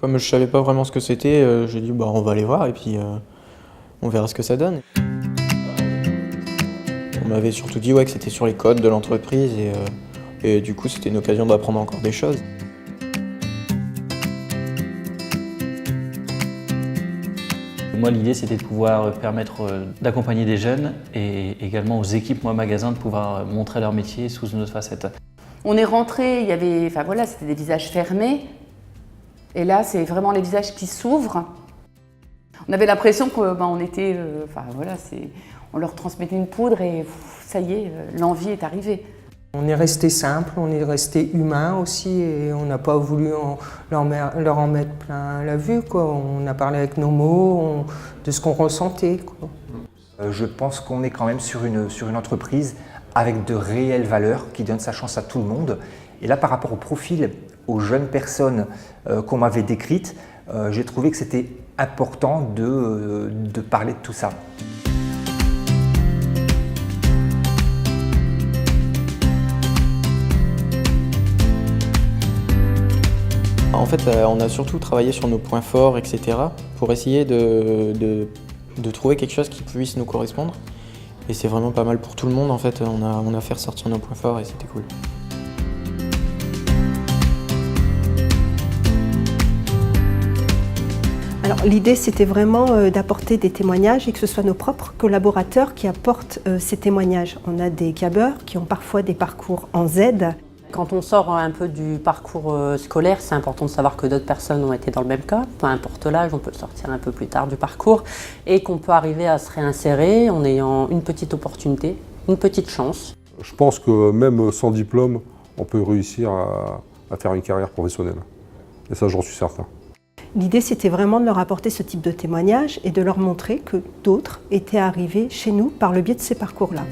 Comme je savais pas vraiment ce que c'était, j'ai dit bah on va aller voir et puis on verra ce que ça donne. On m'avait surtout dit ouais, que c'était sur les codes de l'entreprise et du coup c'était une occasion d'apprendre encore des choses. Moi, l'idée, c'était de pouvoir permettre d'accompagner des jeunes et également aux équipes magasins de pouvoir montrer leur métier sous une autre facette. On est rentré, il y avait, enfin voilà, c'était des visages fermés. Et là, c'est vraiment les visages qui s'ouvrent. On avait l'impression qu'on était, on leur transmettait une poudre et ça y est, l'envie est arrivée. On est resté simple, on est resté humain aussi et on n'a pas voulu leur en mettre plein la vue, quoi. On a parlé avec nos mots, de ce qu'on ressentait, quoi. Je pense qu'on est quand même sur une entreprise avec de réelles valeurs qui donne sa chance à tout le monde. Et là, par rapport au profil, aux jeunes personnes qu'on m'avait décrites, j'ai trouvé que c'était important de parler de tout ça. En fait, on a surtout travaillé sur nos points forts, etc. pour essayer de trouver quelque chose qui puisse nous correspondre. Et c'est vraiment pas mal pour tout le monde en fait, on a fait ressortir nos points forts et c'était cool. Alors l'idée c'était vraiment d'apporter des témoignages et que ce soit nos propres collaborateurs qui apportent ces témoignages. On a des cabeurs qui ont parfois des parcours en Z. Quand on sort un peu du parcours scolaire, c'est important de savoir que d'autres personnes ont été dans le même cas. Peu importe l'âge, on peut sortir un peu plus tard du parcours et qu'on peut arriver à se réinsérer en ayant une petite opportunité, une petite chance. Je pense que même sans diplôme, on peut réussir à faire une carrière professionnelle. Et ça, j'en suis certain. L'idée c'était vraiment de leur apporter ce type de témoignage et de leur montrer que d'autres étaient arrivés chez nous par le biais de ces parcours-là.